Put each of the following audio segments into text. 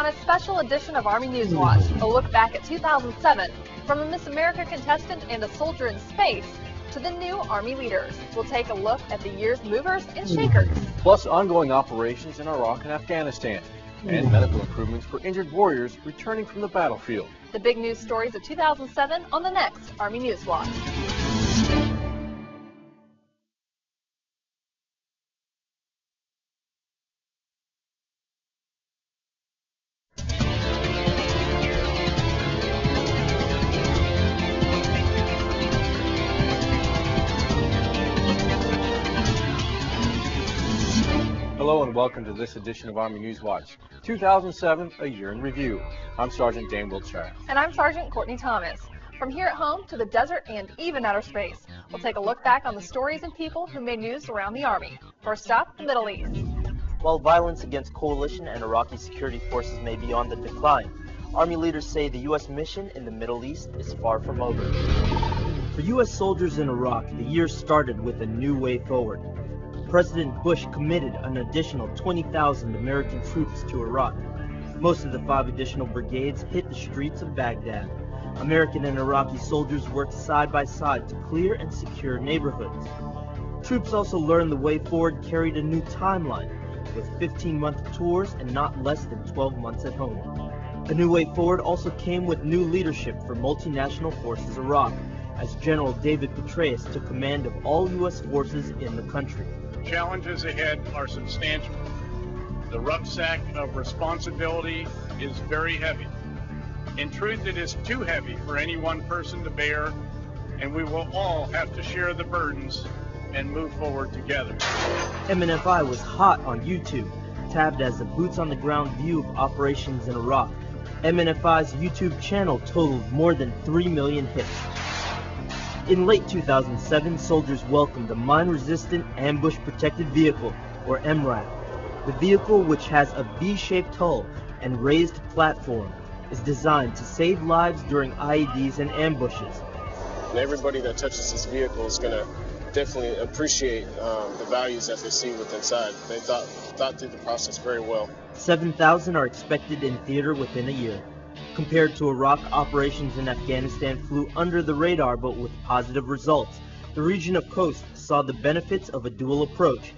a special edition of Army Newswatch, a look back at 2007, from a Miss America contestant and a soldier in space to the new Army leaders. We'll take a look at the year's movers and shakers. Plus ongoing operations in Iraq and Afghanistan, and medical improvements for injured warriors returning from the battlefield. The big news stories of 2007 on the next Army Newswatch. Hello and welcome to this edition of Army Newswatch, 2007, a year in review. I'm Sergeant Dan Wiltshire. And I'm Sergeant Courtney Thomas. From here at home to the desert and even outer space, we'll take a look back on the stories and people who made news around the Army. First up, the Middle East. While violence against coalition and Iraqi security forces may be on the decline, Army leaders say the U.S. mission in the Middle East is far from over. For U.S. soldiers in Iraq, the year started with a new way forward. President Bush committed an additional 20,000 American troops to Iraq. Most of the 5 additional brigades hit the streets of Baghdad. American and Iraqi soldiers worked side by side to clear and secure neighborhoods. Troops also learned the way forward carried a new timeline, with 15-month tours and not less than 12 months at home. A new way forward also came with new leadership for multinational forces Iraq, as General David Petraeus took command of all U.S. forces in the country. Challenges ahead are substantial. The rucksack of responsibility is very heavy. In truth, it is too heavy for any one person to bear, and we will all have to share the burdens and move forward together. MNFI was hot on YouTube, tabbed as a boots-on-the-ground view of operations in Iraq. MNFI's YouTube channel totaled more than 3 million hits. In late 2007, soldiers welcomed a mine-resistant ambush-protected vehicle, or MRAP. The vehicle, which has a V-shaped hull and raised platform, is designed to save lives during IEDs and ambushes. And everybody that touches this vehicle is going to definitely appreciate the values that they see with inside. They thought through the process very well. 7,000 are expected in theater within a year. Compared to Iraq, operations in Afghanistan flew under the radar but with positive results. The region of coast saw the benefits of a dual approach.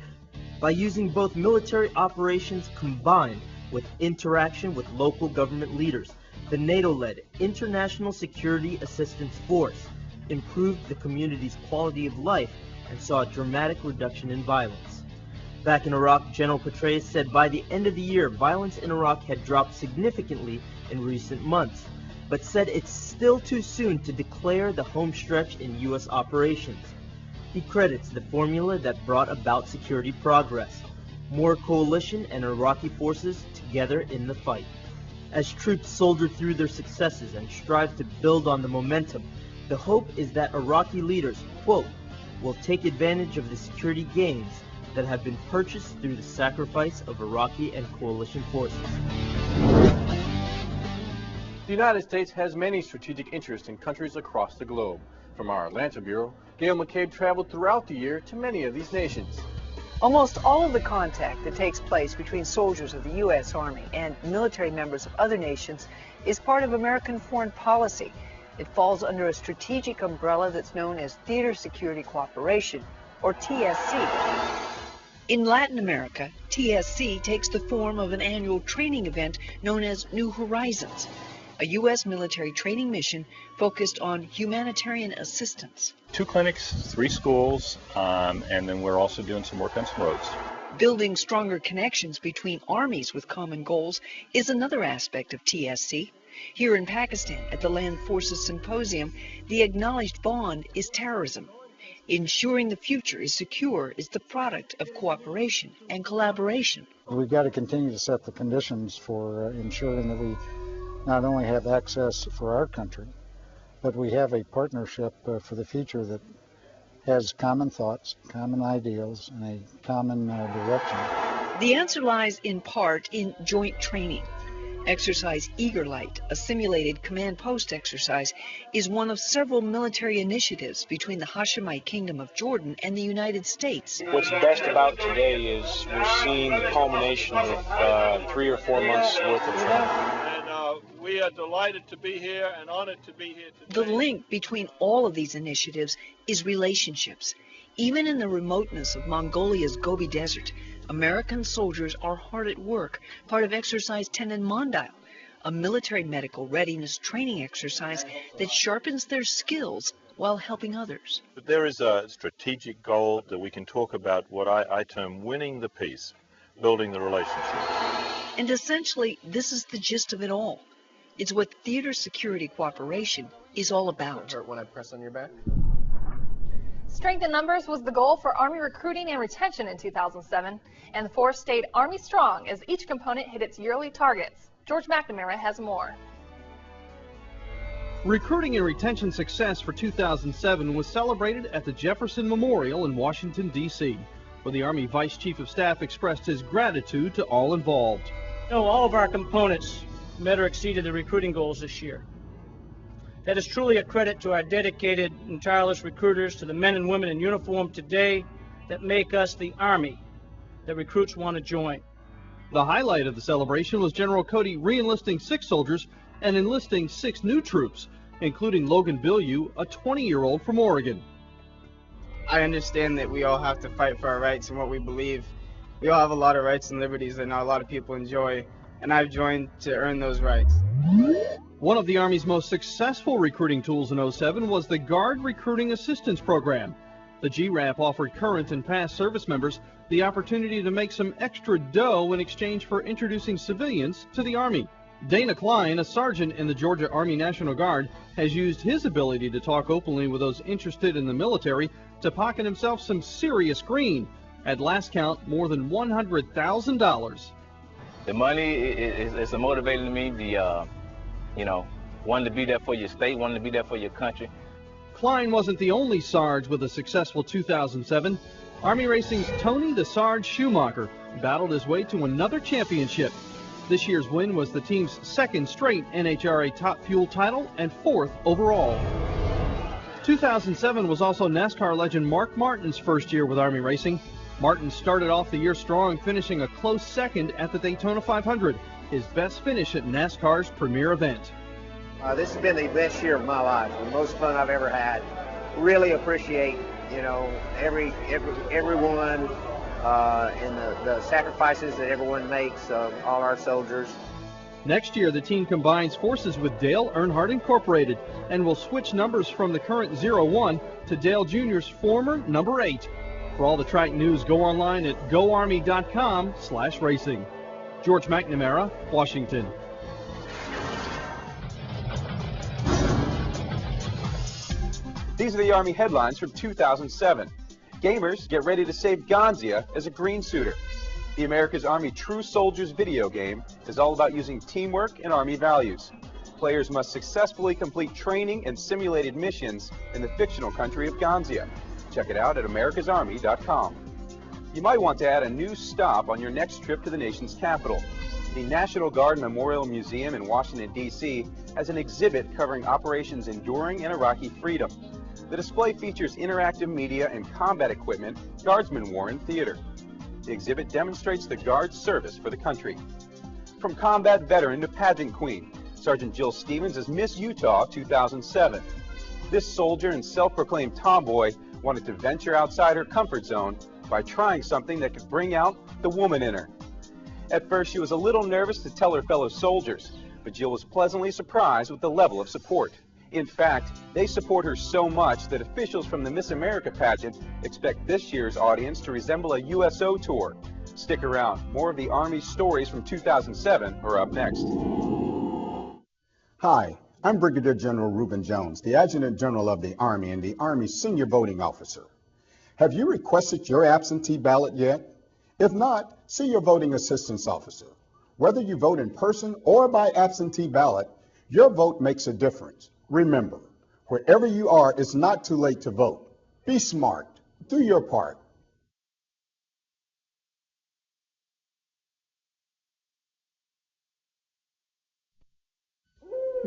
By using both military operations combined with interaction with local government leaders, the NATO-led International Security Assistance Force improved the community's quality of life and saw a dramatic reduction in violence. Back in Iraq, General Petraeus said by the end of the year, violence in Iraq had dropped significantly in recent months, but said it's still too soon to declare the home stretch in U.S. operations. He credits the formula that brought about security progress: more coalition and Iraqi forces together in the fight. As troops soldier through their successes and strive to build on the momentum, the hope is that Iraqi leaders, quote, will take advantage of the security gains that have been purchased through the sacrifice of Iraqi and coalition forces. The United States has many strategic interests in countries across the globe. From our Atlanta Bureau, Gail McCabe traveled throughout the year to many of these nations. Almost all of the contact that takes place between soldiers of the U.S. Army and military members of other nations is part of American foreign policy. It falls under a strategic umbrella that's known as Theater Security Cooperation, or TSC. In Latin America, TSC takes the form of an annual training event known as New Horizons, a U.S. military training mission focused on humanitarian assistance. 2 clinics, 3 schools, and then we're also doing some work on some roads. Building stronger connections between armies with common goals is another aspect of TSC. Here in Pakistan, at the Land Forces Symposium, the acknowledged bond is terrorism. Ensuring the future is secure is the product of cooperation and collaboration. We've got to continue to set the conditions for ensuring that we not only have access for our country, but we have a partnership for the future that has common thoughts, common ideals, and a common direction. The answer lies in part in joint training. Exercise Eager Light, a simulated command post exercise, is one of several military initiatives between the Hashemite Kingdom of Jordan and the United States. What's best about today is we're seeing the culmination of 3 or 4 months worth of training. And we are delighted to be here and honored to be here today. The link between all of these initiatives is relationships. Even in the remoteness of Mongolia's Gobi Desert, American soldiers are hard at work, part of Exercise Tenen Mondile, a military medical readiness training exercise that sharpens their skills while helping others. But there is a strategic goal that we can talk about, what I term winning the peace, building the relationship. And essentially, this is the gist of it all. It's what theater security cooperation is all about. Hurt when I press on your back? Strength in numbers was the goal for Army recruiting and retention in 2007, and the force stayed Army strong as each component hit its yearly targets. George McNamara has more. Recruiting and retention success for 2007 was celebrated at the Jefferson Memorial in Washington, D.C., where the Army Vice Chief of Staff expressed his gratitude to all involved. All of our components met or exceeded the recruiting goals this year. That is truly a credit to our dedicated and tireless recruiters, to the men and women in uniform today that make us the Army that recruits want to join. The highlight of the celebration was General Cody re-enlisting 6 soldiers and enlisting 6 new troops, including Logan Bilyeu, a 20-year-old from Oregon. I understand that we all have to fight for our rights and what we believe. We all have a lot of rights and liberties that not a lot of people enjoy, and I've joined to earn those rights. One of the Army's most successful recruiting tools in 07 was the Guard Recruiting Assistance Program. The GRAP offered current and past service members the opportunity to make some extra dough in exchange for introducing civilians to the Army. Dana Klein, a sergeant in the Georgia Army National Guard, has used his ability to talk openly with those interested in the military to pocket himself some serious green. At last count, more than $100,000. The money is motivating to me. Wanting to be there for your state, wanting to be there for your country. Klein wasn't the only Sarge with a successful 2007. Army Racing's Tony the Sarge Schumacher battled his way to another championship. This year's win was the team's 2nd straight NHRA Top Fuel title and 4th overall. 2007 was also NASCAR legend Mark Martin's first year with Army Racing. Martin started off the year strong, finishing a close 2nd at the Daytona 500, his best finish at NASCAR's premier event. This has been the best year of my life, the most fun I've ever had. Really appreciate, everyone and the sacrifices that everyone makes, all our soldiers. Next year, the team combines forces with Dale Earnhardt Incorporated and will switch numbers from the current 01 to Dale Jr.'s former number 8. For all the track news, go online at goarmy.com/racing. George McNamara, Washington. These are the Army headlines from 2007. Gamers get ready to save Ganzia as a green suitor. The America's Army True Soldiers video game is all about using teamwork and Army values. Players must successfully complete training and simulated missions in the fictional country of Ganzia. Check it out at americasarmy.com. You might want to add a new stop on your next trip to the nation's capital. The National Guard Memorial Museum in Washington, D.C. has an exhibit covering operations enduring in Iraqi freedom. The display features interactive media and combat equipment Guardsmen wore in theater. The exhibit demonstrates the Guard's service for the country. From combat veteran to pageant queen, Sergeant Jill Stevens is Miss Utah 2007. This soldier and self-proclaimed tomboy wanted to venture outside her comfort zone by trying something that could bring out the woman in her. At first, she was a little nervous to tell her fellow soldiers, but Jill was pleasantly surprised with the level of support. In fact, they support her so much that officials from the Miss America pageant expect this year's audience to resemble a USO tour. Stick around. More of the Army's stories from 2007 are up next. Hi, I'm Brigadier General Reuben Jones, the Adjutant General of the Army and the Army's Senior Voting Officer. Have you requested your absentee ballot yet? If not, see your voting assistance officer. Whether you vote in person or by absentee ballot, your vote makes a difference. Remember, wherever you are, it's not too late to vote. Be smart. Do your part.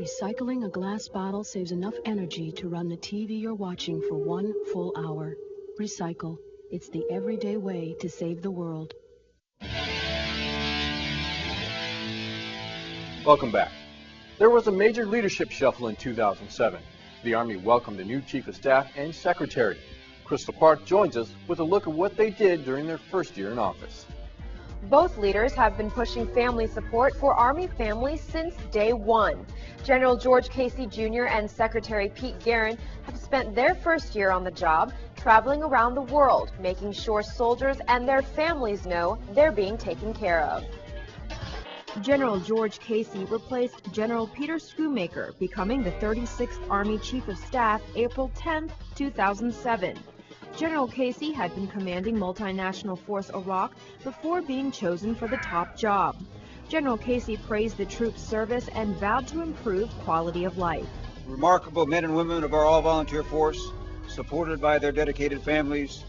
Recycling a glass bottle saves enough energy to run the TV you're watching for 1 full hour. Recycle. It's the everyday way to save the world. Welcome back. There was a major leadership shuffle in 2007. The Army welcomed a new Chief of Staff and Secretary. Crystal Park joins us with a look at what they did during their first year in office. Both leaders have been pushing family support for Army families since day one. General George Casey Jr. and Secretary Pete Guerin have spent their first year on the job traveling around the world, making sure soldiers and their families know they're being taken care of. General George Casey replaced General Peter Schoomaker, becoming the 36th Army Chief of Staff April 10, 2007. General Casey had been commanding multinational force Iraq before being chosen for the top job. General Casey praised the troops' service and vowed to improve quality of life. Remarkable men and women of our all-volunteer force, supported by their dedicated families,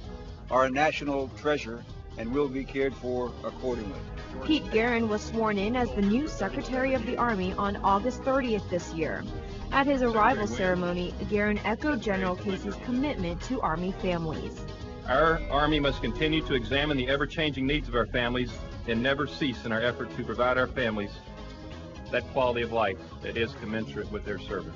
are a national treasure and will be cared for accordingly. Pete Guerin was sworn in as the new Secretary of the Army on August 30th this year. At his arrival ceremony, Guerin echoed General Casey's commitment to Army families. Our Army must continue to examine the ever-changing needs of our families and never cease in our effort to provide our families that quality of life that is commensurate with their service.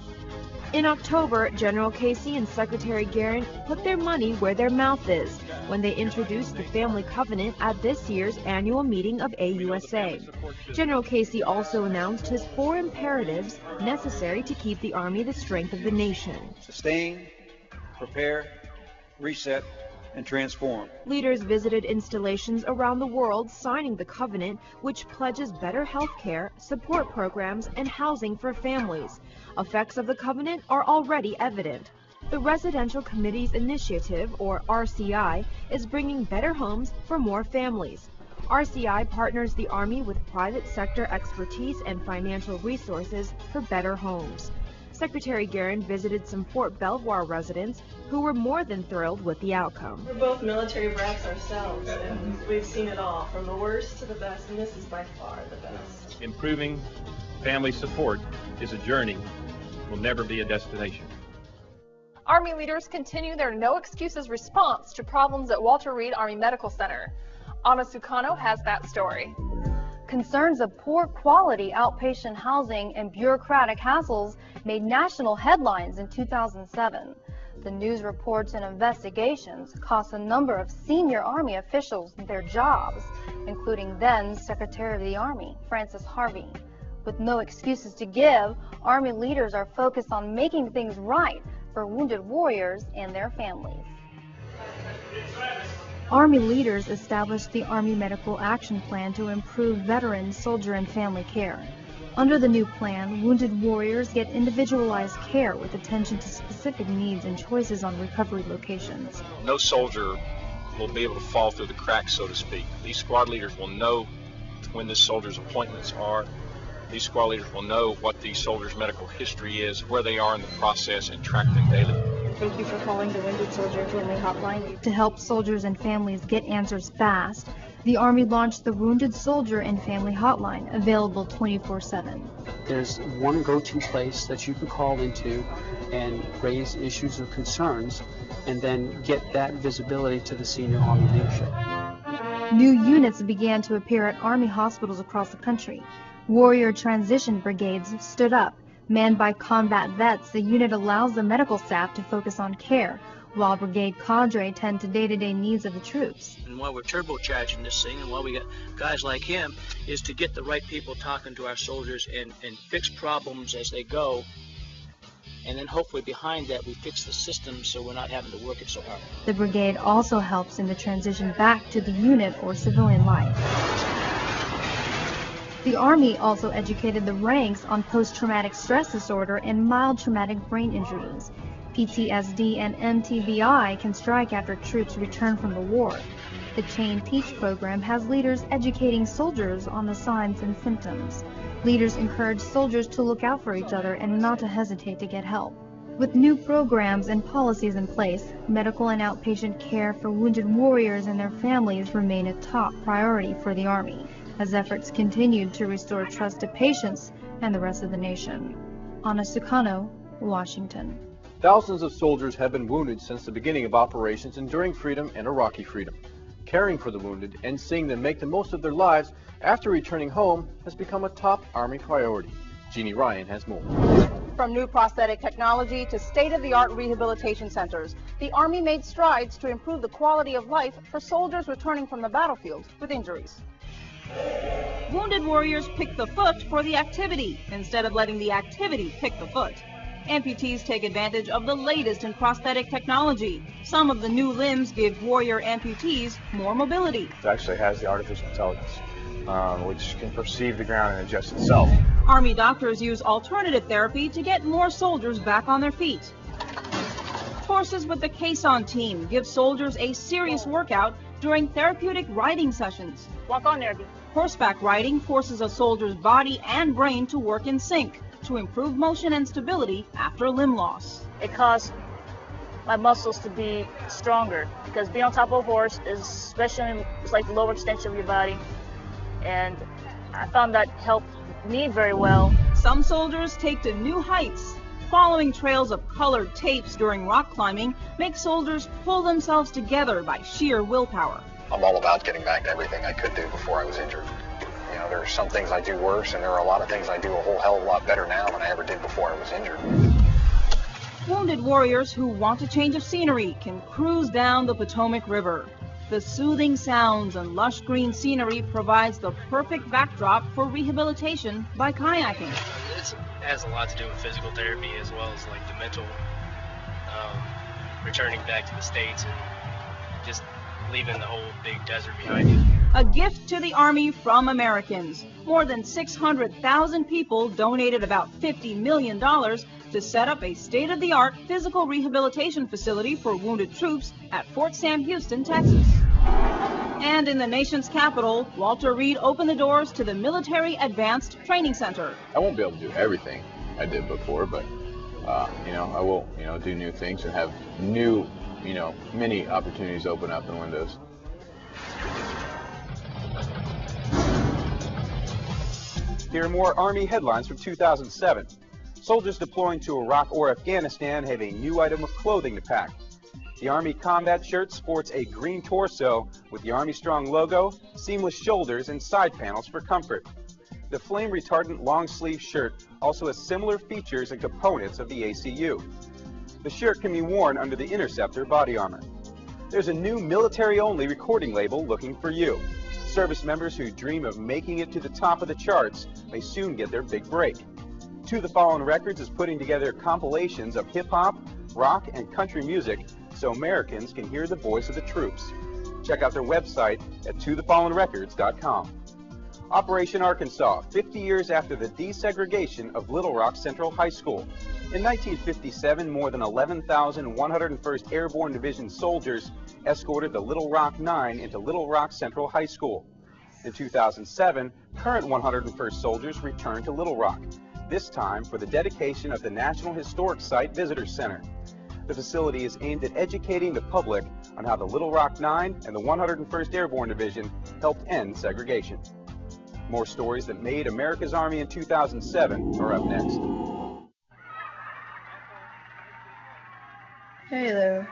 In October, General Casey and Secretary Guerin put their money where their mouth is when they introduced the Family Covenant at this year's annual meeting of AUSA. General Casey also announced his 4 imperatives necessary to keep the Army the strength of the nation. Sustain, prepare, reset, and transform. Leaders visited installations around the world signing the covenant, which pledges better health care, support programs, and housing for families. Effects of the covenant are already evident. The Residential Committee's Initiative, or RCI, is bringing better homes for more families. RCI partners the Army with private sector expertise and financial resources for better homes. Secretary Guerin visited some Fort Belvoir residents who were more than thrilled with the outcome. We're both military brats ourselves, and we've seen it all, from the worst to the best, and this is by far the best. Improving family support is a journey, will never be a destination. Army leaders continue their no excuses response to problems at Walter Reed Army Medical Center. Anna Sucano has that story. Concerns of poor quality outpatient housing and bureaucratic hassles made national headlines in 2007. The news reports and investigations cost a number of senior Army officials their jobs, including then Secretary of the Army, Francis Harvey. With no excuses to give, Army leaders are focused on making things right for wounded warriors and their families. Army leaders established the Army Medical Action Plan to improve veteran, soldier, and family care. Under the new plan, wounded warriors get individualized care with attention to specific needs and choices on recovery locations. No soldier will be able to fall through the cracks, so to speak. These squad leaders will know when this soldier's appointments are. These squad leaders will know what these soldiers' medical history is, where they are in the process, and track them daily. Thank you for calling the Wounded Soldier Family Hotline. To help soldiers and families get answers fast, the Army launched the Wounded Soldier and Family Hotline, available 24/7. There's one go-to place that you can call into and raise issues or concerns, and then get that visibility to the senior Army leadership. New units began to appear at Army hospitals across the country. Warrior Transition Brigades stood up. Manned by combat vets, the unit allows the medical staff to focus on care, while brigade cadre tend to day-to-day needs of the troops. And why we're turbocharging this thing, and why we got guys like him, is to get the right people talking to our soldiers and fix problems as they go. And then hopefully behind that we fix the system so we're not having to work it so hard. The brigade also helps in the transition back to the unit or civilian life. The Army also educated the ranks on post-traumatic stress disorder and mild traumatic brain injuries. PTSD and MTBI can strike after troops return from the war. The Chain Teach program has leaders educating soldiers on the signs and symptoms. Leaders encourage soldiers to look out for each other and not to hesitate to get help. With new programs and policies in place, medical and outpatient care for wounded warriors and their families remain a top priority for the Army, as efforts continued to restore trust to patients and the rest of the nation. Anna Sukano, Washington. Thousands of soldiers have been wounded since the beginning of Operations Enduring Freedom and Iraqi Freedom. Caring for the wounded and seeing them make the most of their lives after returning home has become a top Army priority. Jeannie Ryan has more. From new prosthetic technology to state-of-the-art rehabilitation centers, the Army made strides to improve the quality of life for soldiers returning from the battlefield with injuries. Wounded warriors pick the foot for the activity instead of letting the activity pick the foot. Amputees take advantage of the latest in prosthetic technology. Some of the new limbs give warrior amputees more mobility. It actually has the artificial intelligence, which can perceive the ground and adjust itself. Army doctors use alternative therapy to get more soldiers back on their feet. Horses with the Caisson team give soldiers a serious workout during therapeutic riding sessions. Walk on there. Horseback riding forces a soldier's body and brain to work in sync to improve motion and stability after limb loss. It caused my muscles to be stronger because being on top of a horse is especially it's like the lower extension of your body, and I found that helped me very well. Some soldiers take to new heights. Following trails of colored tapes during rock climbing makes soldiers pull themselves together by sheer willpower. I'm all about getting back to everything I could do before I was injured. You know, there are some things I do worse, and there are a lot of things I do a whole hell of a lot better now than I ever did before I was injured. Wounded warriors who want a change of scenery can cruise down the Potomac River. The soothing sounds and lush green scenery provides the perfect backdrop for rehabilitation by kayaking. It has a lot to do with physical therapy as well as like the mental, returning back to the States and just leaving the whole big desert behind you. A gift to the Army from Americans. More than 600,000 people donated about $50 million to set up a state-of-the-art physical rehabilitation facility for wounded troops at Fort Sam Houston, Texas. And in the nation's capital, Walter Reed opened the doors to the Military Advanced Training Center. I won't be able to do everything I did before, but I will, do new things and have new, many opportunities open up and windows. Here are more Army headlines from 2007. Soldiers deploying to Iraq or Afghanistan have a new item of clothing to pack. The Army combat shirt sports a green torso with the Army Strong logo, seamless shoulders, and side panels for comfort. The flame-retardant long-sleeve shirt also has similar features and components of the ACU. The shirt can be worn under the Interceptor body armor. There's a new military-only recording label looking for you. Service members who dream of making it to the top of the charts may soon get their big break. To the Fallen Records is putting together compilations of hip-hop, rock, and country music so Americans can hear the voice of the troops. Check out their website at tothefallenrecords.com. Operation Arkansas, 50 years after the desegregation of Little Rock Central High School. In 1957, more than 11,101st Airborne Division soldiers escorted the Little Rock 9 into Little Rock Central High School. In 2007, current 101st soldiers returned to Little Rock, this time for the dedication of the National Historic Site Visitor Center. The facility is aimed at educating the public on how the Little Rock 9 and the 101st Airborne Division helped end segregation. More stories that made America's Army in 2007 are up next. Hey there.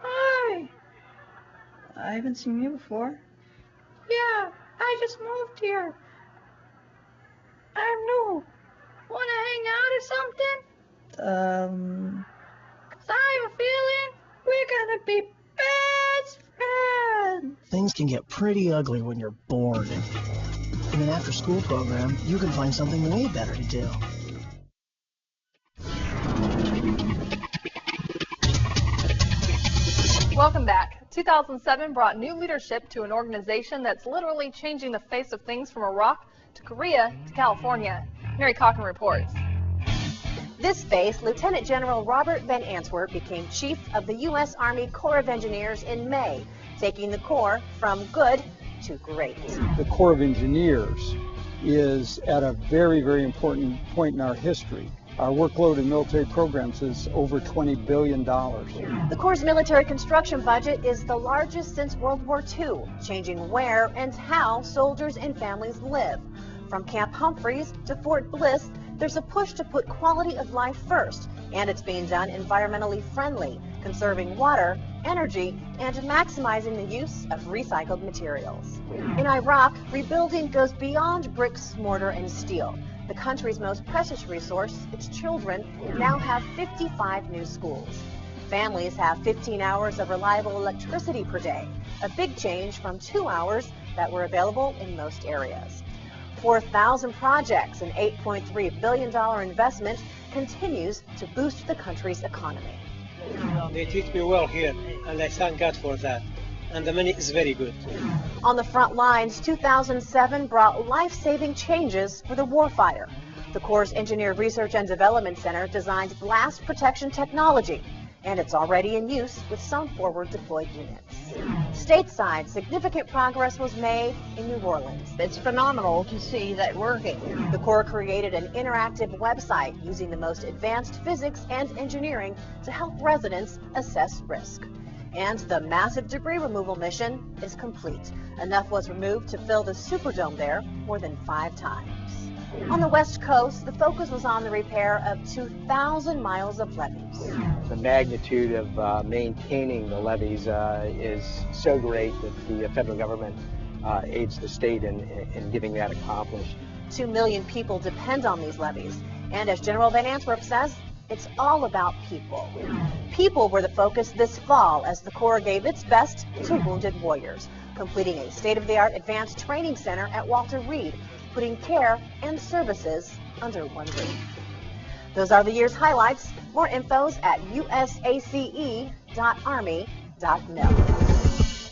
Hi. I haven't seen you before. Yeah, I just moved here. I'm new. Wanna hang out or something? 'Cause I have a feeling we're gonna be best friends. Things can get pretty ugly when you're bored. In an after-school program, you can find something way better to do. Welcome back. 2007 brought new leadership to an organization that's literally changing the face of things from Iraq to Korea to California. Mary Cochran reports. This phase, Lieutenant General Robert Van Antwerp became Chief of the U.S. Army Corps of Engineers in May, taking the Corps from good to great. The Corps of Engineers is at a very, very important point in our history. Our workload in military programs is over $20 billion. The Corps' military construction budget is the largest since World War II, changing where and how soldiers and families live. From Camp Humphreys to Fort Bliss, There's a push to put quality of life first, and it's being done environmentally friendly, conserving water, energy, and maximizing the use of recycled materials. In Iraq, rebuilding goes beyond bricks, mortar, and steel. The country's most precious resource, its children, now have 55 new schools. Families have 15 hours of reliable electricity per day, a big change from 2 hours that were available in most areas. 4,000 projects, an $8.3 billion investment, continues to boost the country's economy. They treat me well here, and I thank God for that. And the money is very good. On the front lines, 2007 brought life-saving changes for the warfighter. The Corps' Engineer Research and Development Center designed blast protection technology, and it's already in use with some forward deployed units. Stateside, significant progress was made in New Orleans. It's phenomenal to see that working. The Corps created an interactive website using the most advanced physics and engineering to help residents assess risk. And the massive debris removal mission is complete. Enough was removed to fill the Superdome there more than 5 times. On the West Coast, the focus was on the repair of 2,000 miles of levees. The magnitude of maintaining the levees is so great that the federal government aids the state in getting that accomplished. 2 million people depend on these levees. And as General Van Antwerp says, it's all about people. People were the focus this fall as the Corps gave its best to wounded warriors, completing a state-of-the-art advanced training center at Walter Reed, putting care and services under one roof. Those are the year's highlights. More infos at usace.army.mil.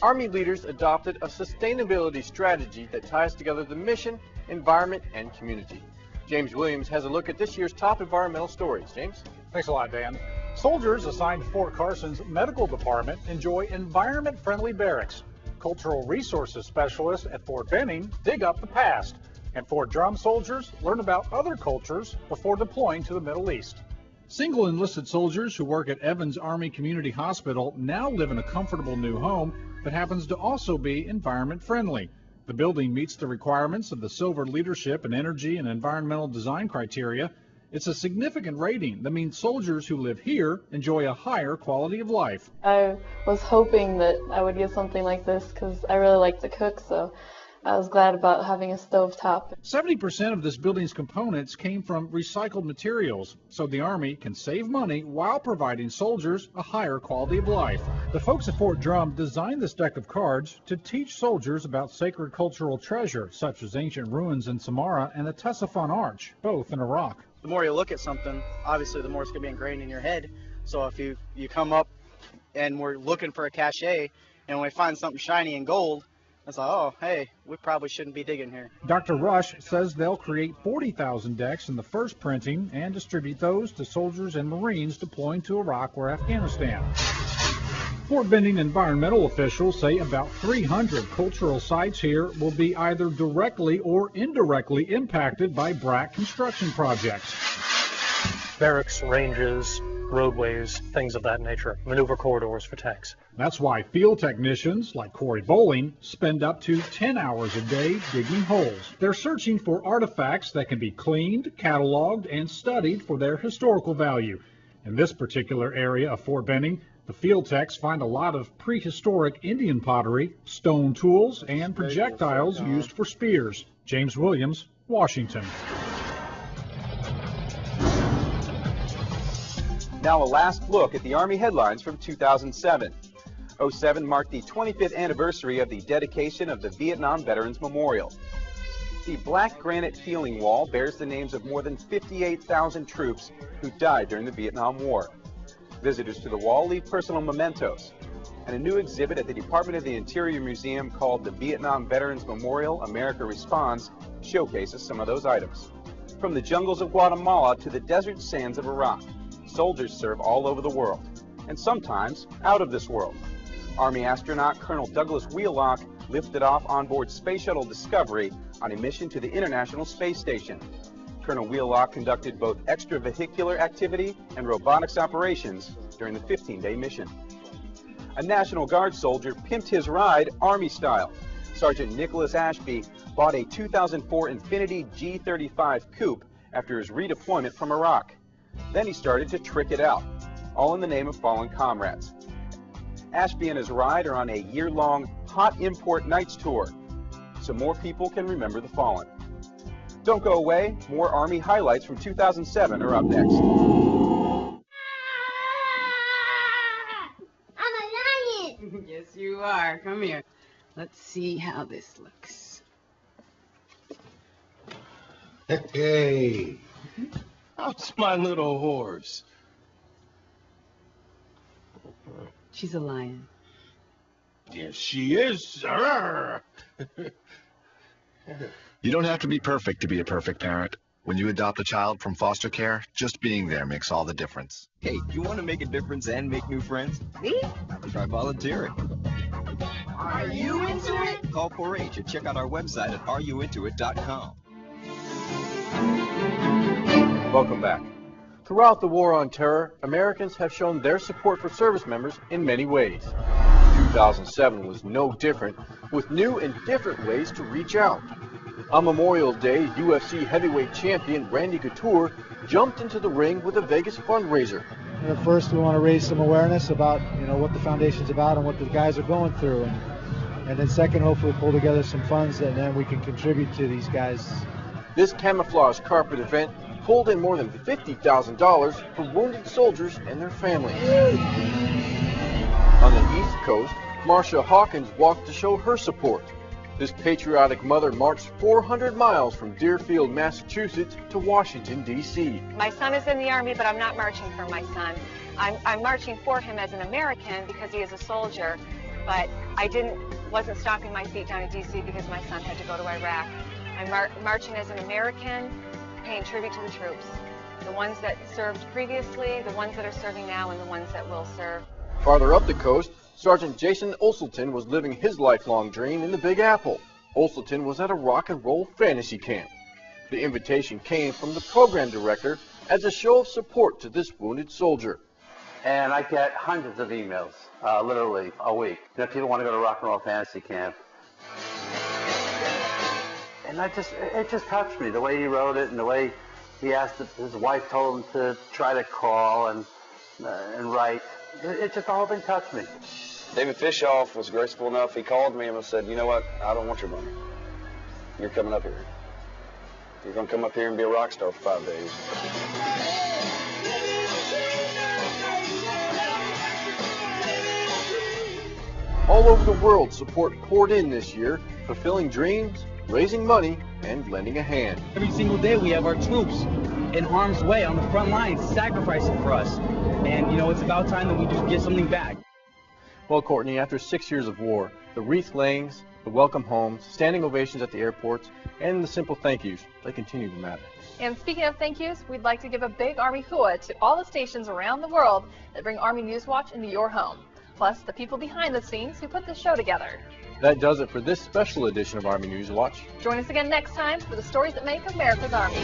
Army leaders adopted a sustainability strategy that ties together the mission, environment, and community. James Williams has a look at this year's top environmental stories. James? Thanks a lot, Dan. Soldiers assigned to Fort Carson's medical department enjoy environment-friendly barracks. Cultural resources specialists at Fort Benning dig up the past. And Fort Drum soldiers learn about other cultures before deploying to the Middle East. Single enlisted soldiers who work at Evans Army Community Hospital now live in a comfortable new home that happens to also be environment friendly. The building meets the requirements of the Silver Leadership and Energy and Environmental Design criteria. It's a significant rating that means soldiers who live here enjoy a higher quality of life. I was hoping that I would get something like this because I really like to cook, so I was glad about having a stovetop. 70% of this building's components came from recycled materials, so the Army can save money while providing soldiers a higher quality of life. The folks at Fort Drum designed this deck of cards to teach soldiers about sacred cultural treasure, such as ancient ruins in Samarra and the Ctesiphon Arch, both in Iraq. The more you look at something, obviously the more it's going to be ingrained in your head. So if you come up and we're looking for a cache, and we find something shiny and gold, it's like, oh, hey, we probably shouldn't be digging here. Dr. Rush says they'll create 40,000 decks in the first printing and distribute those to soldiers and Marines deploying to Iraq or Afghanistan. Fort Benning environmental officials say about 300 cultural sites here will be either directly or indirectly impacted by BRAC construction projects. Barracks, ranges, roadways, things of that nature, maneuver corridors for tanks. That's why field technicians like Corey Bowling spend up to 10 hours a day digging holes. They're searching for artifacts that can be cleaned, cataloged, and studied for their historical value. In this particular area of Fort Benning, the field techs find a lot of prehistoric Indian pottery, stone tools, and projectiles used for spears. James Williams, Washington. Now a last look at the Army headlines from 2007. 2007 marked the 25th anniversary of the dedication of the Vietnam Veterans Memorial. The black granite healing wall bears the names of more than 58,000 troops who died during the Vietnam War. Visitors to the wall leave personal mementos, and a new exhibit at the Department of the Interior Museum called the Vietnam Veterans Memorial America Responds showcases some of those items. From the jungles of Guatemala to the desert sands of Iraq, soldiers serve all over the world, and sometimes out of this world. Army astronaut Colonel Douglas Wheelock lifted off on board Space Shuttle Discovery on a mission to the International Space Station. Colonel Wheelock conducted both extravehicular activity and robotics operations during the 15-day mission. A National Guard soldier pimped his ride Army style. Sergeant Nicholas Ashby bought a 2004 Infiniti G35 Coupe after his redeployment from Iraq. Then he started to trick it out, all in the name of fallen comrades. Ashby and his ride are on a year-long Hot Import Nights tour, so more people can remember the fallen. Don't go away, more Army highlights from 2007 are up next. I'm a lion! Yes, you are. Come here. Let's see how this looks. Hey, how's my little horse? She's a lion. Yes, she is, sir. You don't have to be perfect to be a perfect parent. When you adopt a child from foster care, just being there makes all the difference. Hey, you want to make a difference and make new friends? Me? Try volunteering. Are you into it? Call 4-H and check out our website at areyouintoit.com. Welcome back. Throughout the War on Terror, Americans have shown their support for service members in many ways. 2007 was no different, with new and different ways to reach out. On Memorial Day, UFC heavyweight champion Randy Couture jumped into the ring with a Vegas fundraiser. First, we want to raise some awareness about, what the foundation's about and what the guys are going through, and then second, hopefully pull together some funds and then we can contribute to these guys. This camouflage carpet event pulled in more than $50,000 for wounded soldiers and their families. On the East Coast, Marcia Hawkins walked to show her support. This patriotic mother marched 400 miles from Deerfield, Massachusetts to Washington, D.C. My son is in the Army, but I'm not marching for my son. I'm marching for him as an American because he is a soldier, but I wasn't stopping my feet down in D.C. because my son had to go to Iraq. I'm marching as an American, paying tribute to the troops. The ones that served previously, the ones that are serving now, and the ones that will serve. Farther up the coast, Sergeant Jason Olselton was living his lifelong dream in the Big Apple. Olselton was at a rock and roll fantasy camp. The invitation came from the program director as a show of support to this wounded soldier. And I get hundreds of emails, literally a week. People want to go to rock and roll fantasy camp. And it just touched me, the way he wrote it and the way he asked his wife told him to try to call and write. It just, the whole thing touched me. David Fishoff was graceful enough. He called me and said, you know what, I don't want your money. You're coming up here. You're going to come up here and be a rock star for 5 days. All over the world, support poured in this year, fulfilling dreams, raising money, and lending a hand. Every single day we have our troops in harm's way on the front lines, sacrificing for us. And, it's about time that we just get something back. Well, Courtney, after 6 years of war, the wreath layings, the welcome homes, standing ovations at the airports, and the simple thank yous, they continue to matter. And speaking of thank yous, we'd like to give a big Army hua to all the stations around the world that bring Army Newswatch into your home, plus the people behind the scenes who put this show together. That does it for this special edition of Army Newswatch. Join us again next time for the stories that make America's Army.